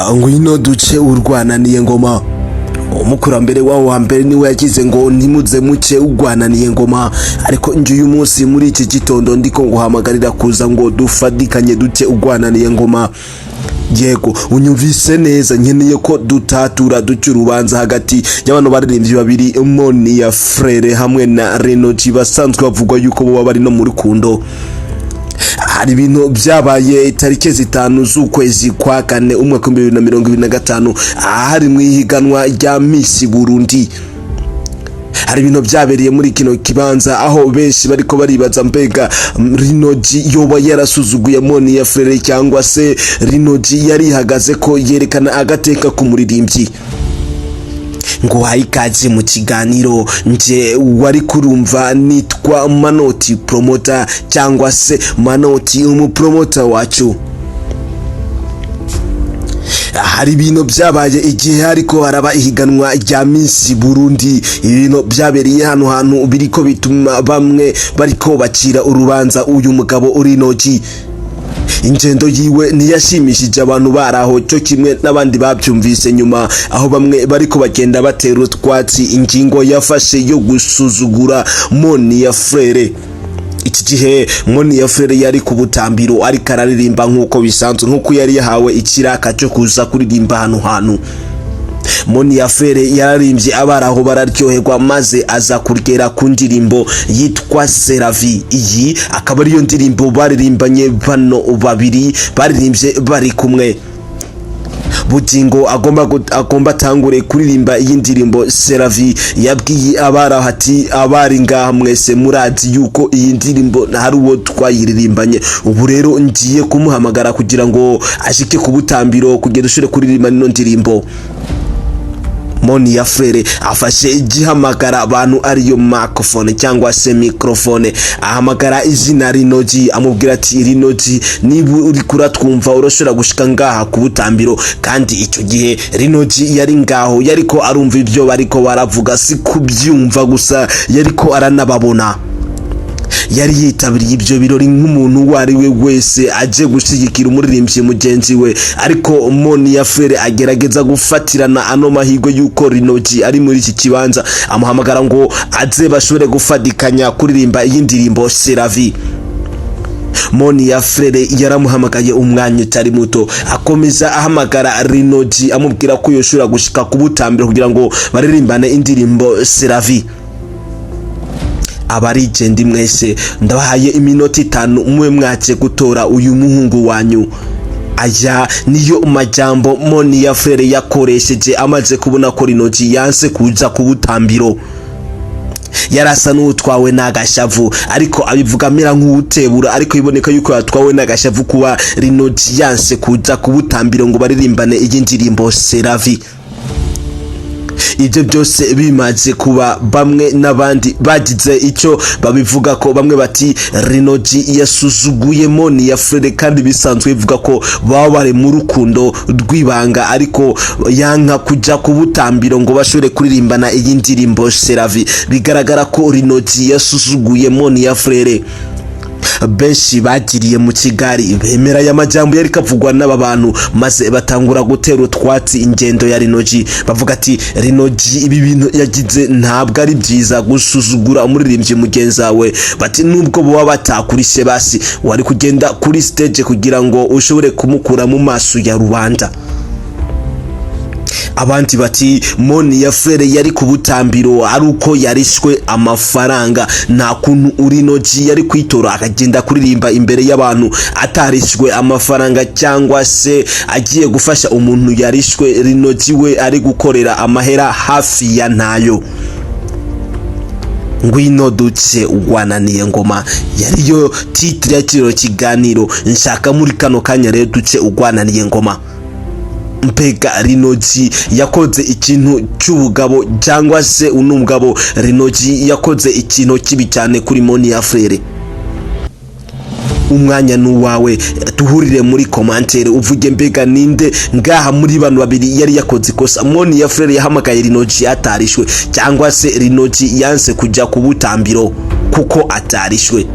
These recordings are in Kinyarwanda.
ngwino duce urwananiye ngoma. Umukurambere wawo wa mbere niwe yagize ngo ntimuze muce urwananiye ngoma, ariko nje uyu munsi muri iki gitondo ndiko nguhamagarira kuza ngo dufadikanye duce urwananiye ngoma. Yego unyumvise neza, nkeneye ko dutatura duce urubanza hagati y'abantu baririmbyi babiri, Moniya Frere hamwe na Renoji, basanzwe bavugwa yuko bo bari no mu rukundo. Hari ibintu byabaye tariki 5 z'ukwezi kwa kane umwaka 2025 ahari mu ihiganwa rya Miss Burundi. Hari ibintu byabereye muri kino kibanza aho benshi bariko baribaza mbega Renoji yoba yarasuzuguye Moniya Frere cyangwa se Renoji yari ihagaze ko yerekana agateka k'umuririmbyi. Ngo hayikaze mu kiganiro, nje wari kurumva nitwa Manoti Promoter cyangwa se Manoti umupromoter wacu. Hari ibintu byabaye igihe ariko haraba ihiganwa rya Miss Burundi. Ibintu byabereye hano hantu biriko bituma bamwe bariko bacira urubanza uyu mugabo Renoji. Ingendo yiwe ntiyashimishije abantu baraho cyo kimwe n'abandi babyumvise nyuma, aho bamwe bariko bagenda batera utwatsi ingingo yafashe yo gusuzugura Moniya Frere. Iki gihe Moniya Frere yari ku butambiro ariko araririmba nk'uko bisanzwe, nk'uko yari yahawe ikiraka cyo kuza kuririmba hano hantu. Moniya Frere yararimbye abaraho bararyoherwa maze aza kurgera ku ndirimbo yitwa Seravi. Iyi akaba ariyo ndirimbo baririmbanye bano babiri baririmbye bari kumwe. Bugingo agomba tangure kuririmba iyi ndirimbo Seravi, yabwiye abaraho ati abari ngaha mwese murazi yuko iyi ndirimbo hari uwo twayiririmbanye, ubu rero ngiye kumuhamagara kugira ngo ashike ku butambiro kugira ushire kuririmba ino ndirimbo. Moniya Frere afashe igihamagara abantu ariyo microphone cyangwa se microphone, ahamagara izina Renoji amubwira ati Renoji, niba uri kuratwumva urashobora gushika ngaha ku butambiro. Kandi icyo gihe Renoji yari ngaho, yariko arumva ibyo bariko baravuga, si kubyumva gusa yariko aranababona. Yari yitabiriye ibyo birori nk'umuntu wari we wese aje gushigikira umuririmbyi mugenzi we, ariko Moniya Frere agerageza gufatirana ano mahirwe yuko Renoji ari muri iki kibanza, amuhamagara ngo aze bashobore gufadikanya kuririmba iyi ndirimbo Seravi. Moniya Frere yaramuhamagaye umwanya utari muto, akomeza ahamagara Renoji amubwira ko yoshobora gushika ku butambiro kugira ngo baririmbane indirimbo Seravi. Abarigendi mwese ndabahaye iminota 5 mwe mwace gutora uyu muhungu wanyu. Aya niyo majambo Moniya Frere yakoresheje amaze kubona ko Renoji yanse kuza ku butambiro. Yarasa n'utwawe n'agashavu, ariko abivuga mera nk'utebura, ariko iboneka yuko yatwawe n'agashavu kuba Renoji yanse kuza ku butambiro ngo baririmbane iyi ndirimbo Seravi. Ibyo byose bimaze kuba, bamwe n'abandi bagize icyo babivuga ko, bamwe bati Renoji yasuzuguye Moniya Frere kandi bisanzwe bivuga ko baba bari mu rukundo rwibanga, ariko yanka kujya ku butambiro ngo bashobore kuririmbana iyi ndirimbo Seravi. Bigaragara ko Renoji yasuzuguye Moniya Frere. Benshi bagiriye mu Kigali bemera ya majambo yari kavugwa n'aba bantu, maze batangura gutera utwatsi ingendo ya Renoji. Bavuga ati Renoji, ibi bintu yagize ntabwo ari byiza gusuzugura umuririmbyi mugenzi wawe. Bati nubwo bo batakurishe basi wari kugenda kuri stage kugira ngo ushobore kumukura mu maso ya rubanda. Abandi bati Moniya Frere yari ku butambiro ari uko yarishwe amafaranga, nta kuntu Renoji yari kwitora akagenda kuririmba imbere y'abantu atarishwe amafaranga cyangwa se agiye gufasha umuntu yarishwe. Renoji we ari gukorera amahera hafi ya ntayo. Ngwino duce urwananiye ngoma yariyo titre ya kino kiganiro. Nshaka muri kano kanya rero duce urwananiye ngoma. Mbega Renoji yakoze ikintu cy'ubugabo cyangwa se unumugabo? Renoji yakoze ikintu kibi cyane kuri Moniya Frere. Umwanya nuwawe, tuhurire muri commentaire uvuge mbega ninde ngaha muri bano babiri yari yakoze ikosa? Moniya Frere yahamagaye Renoji atarishwe cyangwa se Renoji yanse kujya ku butambiro kuko atarishwe?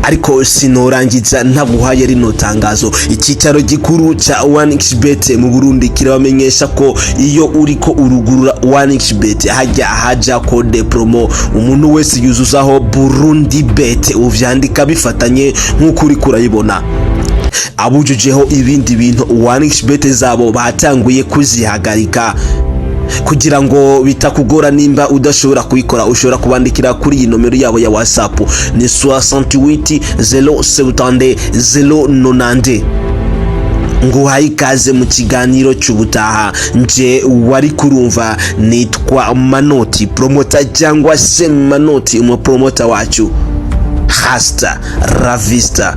ariko sinorangiza ntaguhaye rino tangazo. Icyicaro gikuru ca 1xBet mu Burundi kirabamenyesha ko iyo uriko urugurura 1xBet haja code promo umuntu wese yuzuzaho Burundi Bet uvyandika bifatanye nk'uko uri kurayibona. Abujujeho ibindi bintu 1xBet zabo batanguye kuzihagarika kugira ngo bitakugora. Nimba udashobora kubikora ushobora kubandikira kuri iyi nomero yabo ya WhatsApp ni 68 070 090. Nguhaye ikaze mu kiganiro cy'ubutaha. Nje wari kurumva nitwa Manoti promoter cyangwa se Manoti umupromota wacu. Hasta la vista.